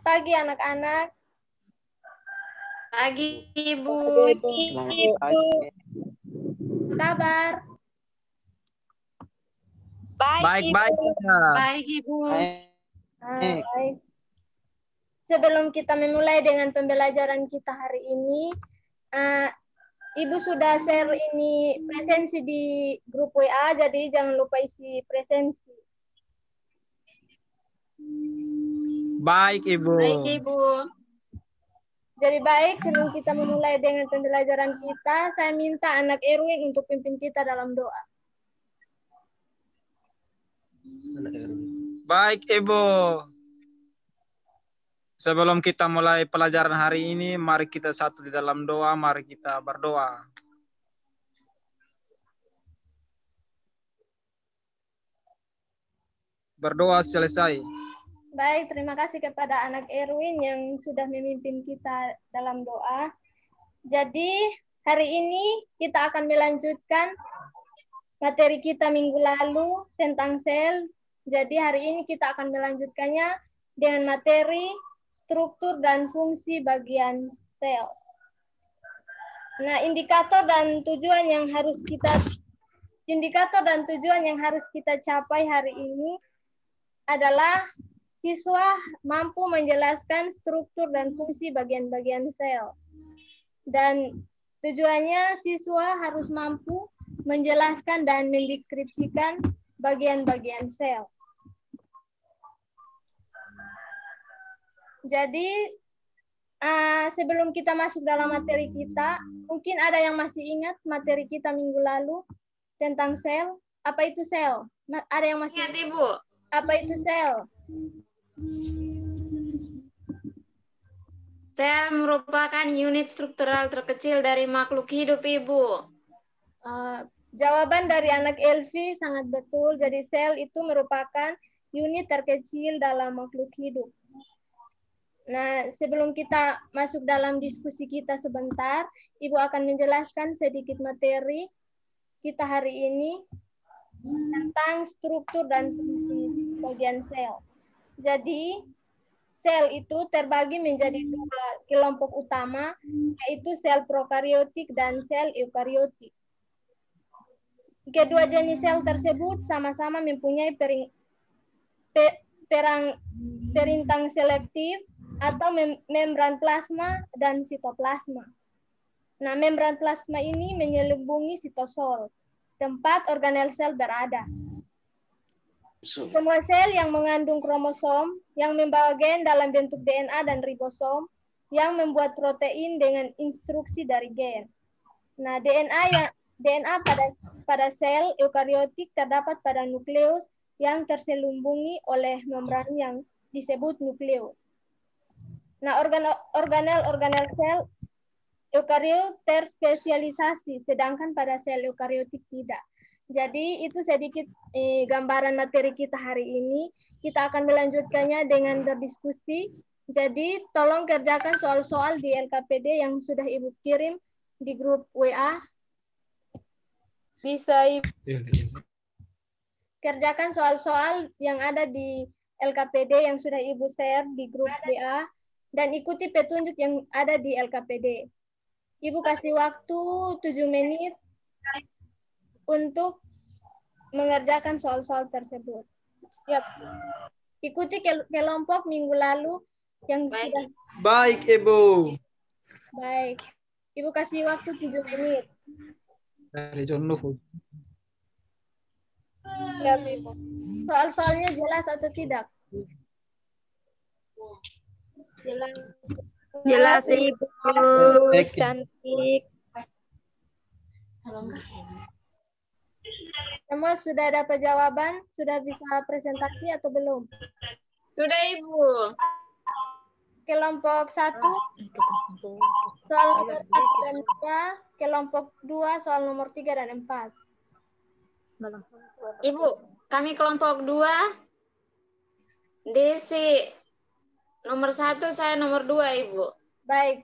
pagi anak-anak. Pagi, Ibu. Selamat pagi. Apa kabar? Baik-baik. Baik, Ibu. Baik. Sebelum kita memulai dengan pembelajaran kita hari ini, Ibu sudah share ini presensi di grup WA, jadi jangan lupa isi presensi. Baik, Ibu. Baik, Ibu. Jadi baik, sebelum kita memulai dengan pembelajaran kita, saya minta anak Erwin untuk pimpin kita dalam doa. Baik, Ibu. Sebelum kita mulai pelajaran hari ini, mari kita satu di dalam doa, mari kita berdoa. Berdoa selesai. Baik, terima kasih kepada anak Erwin yang sudah memimpin kita dalam doa. Jadi, hari ini kita akan melanjutkan materi kita minggu lalu tentang sel. Jadi, hari ini kita akan melanjutkannya dengan materi struktur dan fungsi bagian sel. Nah, indikator dan tujuan yang harus kita capai hari ini adalah siswa mampu menjelaskan struktur dan fungsi bagian-bagian sel. Dan tujuannya siswa harus mampu menjelaskan dan mendeskripsikan bagian-bagian sel. Jadi, sebelum kita masuk dalam materi kita, mungkin ada yang masih ingat materi kita minggu lalu tentang sel. Apa itu sel? Ada yang masih ingat, Ibu? Apa itu sel? Sel merupakan unit struktural terkecil dari makhluk hidup, Ibu. Jawaban dari anak Elvi sangat betul. Jadi sel itu merupakan unit terkecil dalam makhluk hidup. Nah, sebelum kita masuk dalam diskusi kita sebentar, Ibu akan menjelaskan sedikit materi kita hari ini tentang struktur dan fungsi bagian sel. Jadi, sel itu terbagi menjadi dua kelompok utama, yaitu sel prokariotik dan sel eukariotik. Kedua jenis sel tersebut sama-sama mempunyai perintang selektif atau membran plasma dan sitoplasma. Nah, membran plasma ini menyelubungi sitosol, tempat organel sel berada. Semua sel yang mengandung kromosom yang membawa gen dalam bentuk DNA dan ribosom yang membuat protein dengan instruksi dari gen. Nah, DNA pada sel eukariotik terdapat pada nukleus yang terselubungi oleh membran yang disebut nukleus. Nah, organel sel eukariot terspesialisasi, sedangkan pada sel eukariotik tidak. Jadi, itu sedikit gambaran materi kita hari ini. Kita akan melanjutkannya dengan berdiskusi. Jadi, tolong kerjakan soal-soal di LKPD yang sudah Ibu kirim di grup WA. Bisa, Ibu. Kerjakan soal-soal yang ada di LKPD yang sudah Ibu share di grup WA. Dan ikuti petunjuk yang ada di LKPD. Ibu kasih waktu 7 menit untuk mengerjakan soal-soal tersebut. Siap. Ikuti kelompok minggu lalu yang sudah. Baik, Ibu. Baik. Ibu kasih waktu 7 menit. Dari John Lufu. Siap, Ibu. Soal-soalnya jelas atau tidak? Jelas, Ibu. Baik. Cantik. Semua sudah dapat jawaban? Sudah bisa presentasi atau belum? Sudah, Ibu. Kelompok 1, soal nomor 1 dan 2. Kelompok 2, soal nomor 3 dan 4. Ibu, kami kelompok 2. Desi nomor 1, saya nomor 2, Ibu. Baik.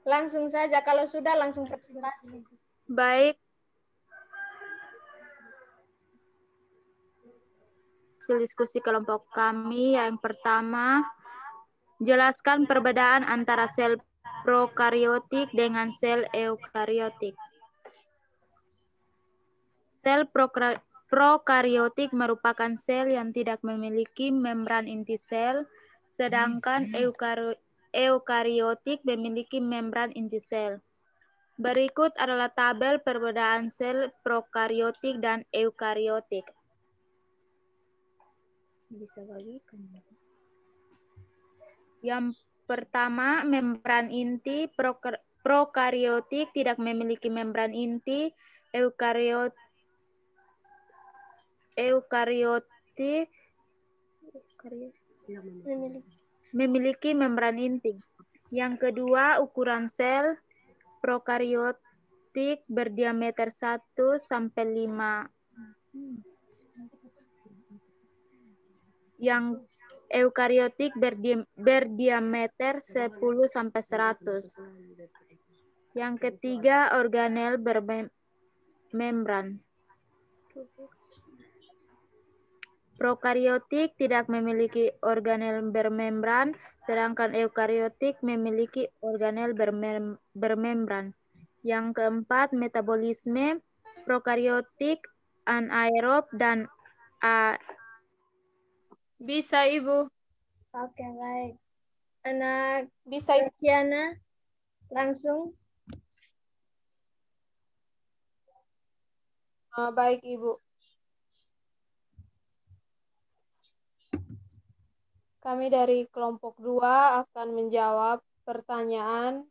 Langsung saja, kalau sudah langsung presentasi. Baik. hasil diskusi kelompok kami. Yang pertama, jelaskan perbedaan antara sel prokariotik dengan sel eukariotik. Sel prokariotik merupakan sel yang tidak memiliki membran inti sel, sedangkan eukariotik memiliki membran inti sel. Berikut adalah tabel perbedaan sel prokariotik dan eukariotik. Bisa bagikan. Yang pertama, membran inti. Prokariotik tidak memiliki membran inti. Eukariotik memiliki membran inti. Yang kedua, ukuran sel prokariotik berdiameter 1 sampai 5. Yang eukariotik berdiameter 10 sampai 100. Yang ketiga, organel bermembran. Prokariotik tidak memiliki organel bermembran, sedangkan eukariotik memiliki organel bermembran. Yang keempat, metabolisme. Prokariotik anaerob dan Bisa, Ibu. Oke, baik. Anak Bisa, Ibu. Ciana, langsung. Baik, Ibu. Kami dari kelompok 2 akan menjawab pertanyaan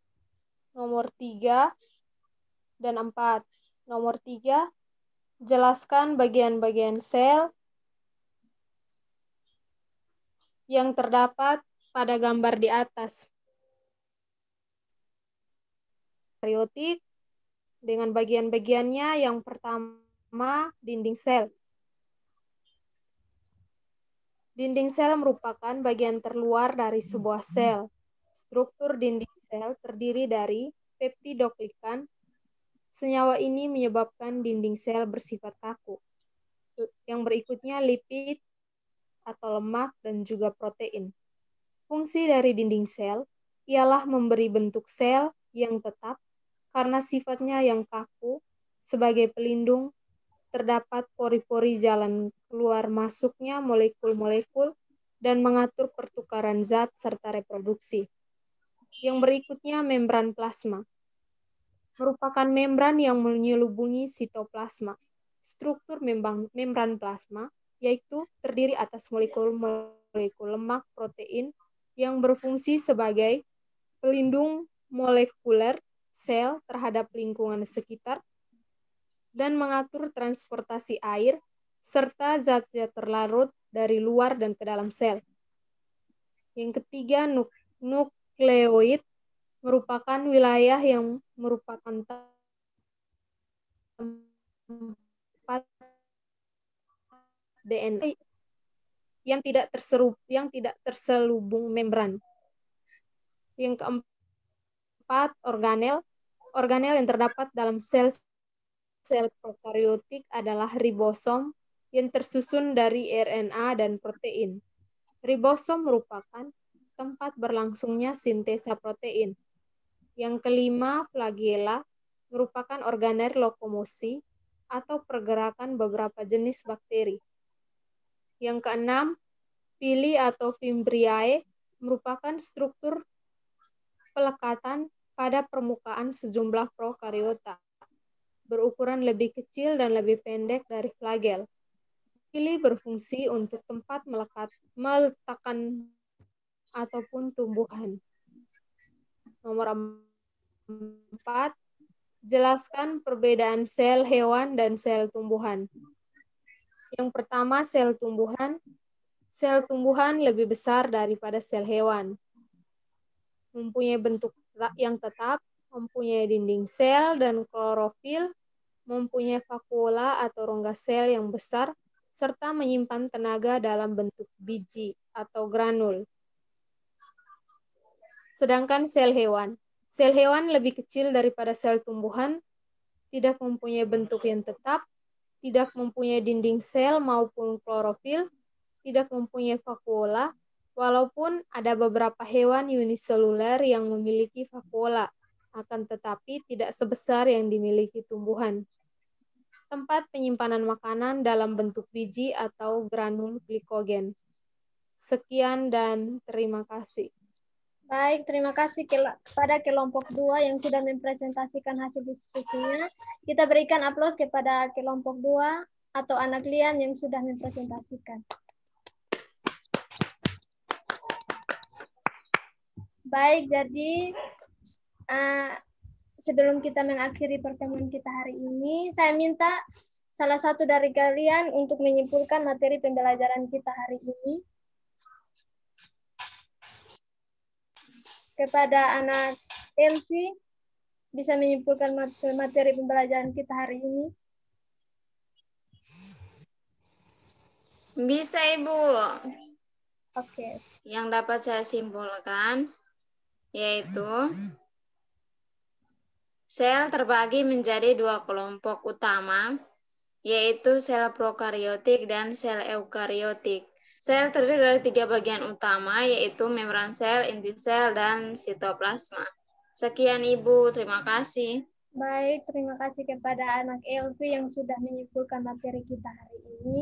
nomor 3 dan 4. Nomor 3, jelaskan bagian-bagian sel yang terdapat pada gambar di atas. Prokariotik dengan bagian-bagiannya, yang pertama, dinding sel. Dinding sel merupakan bagian terluar dari sebuah sel. Struktur dinding sel terdiri dari peptidoglikan. Senyawa ini menyebabkan dinding sel bersifat kaku. Yang berikutnya lipid atau lemak dan juga protein. Fungsi dari dinding sel ialah memberi bentuk sel yang tetap karena sifatnya yang kaku. Sebagai pelindung, terdapat pori-pori jalan keluar masuknya molekul-molekul dan mengatur pertukaran zat serta reproduksi. Yang berikutnya membran plasma. Merupakan membran yang menyelubungi sitoplasma. Struktur membran plasma yaitu terdiri atas molekul-molekul lemak protein yang berfungsi sebagai pelindung molekuler sel terhadap lingkungan sekitar dan mengatur transportasi air serta zat-zat terlarut dari luar dan ke dalam sel. Yang ketiga, nukleoid merupakan wilayah yang merupakan tempat DNA yang tidak terselubung membran. Yang keempat, organel. Organel yang terdapat dalam sel prokariotik adalah ribosom yang tersusun dari RNA dan protein. Ribosom merupakan tempat berlangsungnya sintesa protein. Yang kelima, flagela merupakan organel lokomosi atau pergerakan beberapa jenis bakteri. Yang keenam, pili atau fimbriae merupakan struktur pelekatan pada permukaan sejumlah prokariota, berukuran lebih kecil dan lebih pendek dari flagel. Pili berfungsi untuk tempat meletakkan ataupun tumbuhan. Nomor 4, jelaskan perbedaan sel hewan dan sel tumbuhan. Yang pertama, sel tumbuhan. Sel tumbuhan lebih besar daripada sel hewan. Mempunyai bentuk yang tetap, mempunyai dinding sel dan klorofil, mempunyai vakuola atau rongga sel yang besar, serta menyimpan tenaga dalam bentuk biji atau granul. Sedangkan sel hewan lebih kecil daripada sel tumbuhan, tidak mempunyai bentuk yang tetap, tidak mempunyai dinding sel maupun klorofil, tidak mempunyai vakuola, walaupun ada beberapa hewan uniseluler yang memiliki vakuola, akan tetapi tidak sebesar yang dimiliki tumbuhan. Tempat penyimpanan makanan dalam bentuk biji atau granul glikogen. Sekian dan terima kasih. Baik, terima kasih kepada kelompok 2 yang sudah mempresentasikan hasil diskusinya. Kita berikan aplaus kepada kelompok 2 atau anak Lian yang sudah mempresentasikan. Baik, jadi sebelum kita mengakhiri pertemuan kita hari ini, saya minta salah satu dari kalian untuk menyimpulkan materi pembelajaran kita hari ini. Kepada anak Elvi, bisa menyimpulkan materi pembelajaran kita hari ini? Bisa, Ibu. Oke. Yang dapat saya simpulkan yaitu sel terbagi menjadi 2 kelompok utama, yaitu sel prokariotik dan sel eukariotik. Sel terdiri dari 3 bagian utama, yaitu membran sel, inti sel, dan sitoplasma. Sekian, Ibu. Terima kasih. Baik, terima kasih kepada anak Elvi yang sudah menyimpulkan materi kita hari ini.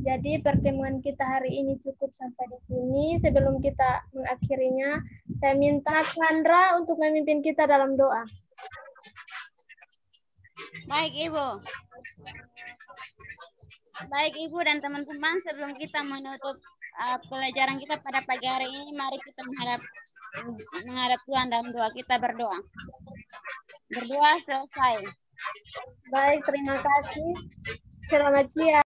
Jadi pertemuan kita hari ini cukup sampai di sini. Sebelum kita mengakhirinya, saya minta Sandra untuk memimpin kita dalam doa. Baik, Ibu. Baik, Ibu dan teman-teman, sebelum kita menutup pelajaran kita pada pagi hari ini, mari kita menghadap Tuhan dalam doa. Kita berdoa. Berdoa selesai. Baik, terima kasih. Selamat siang.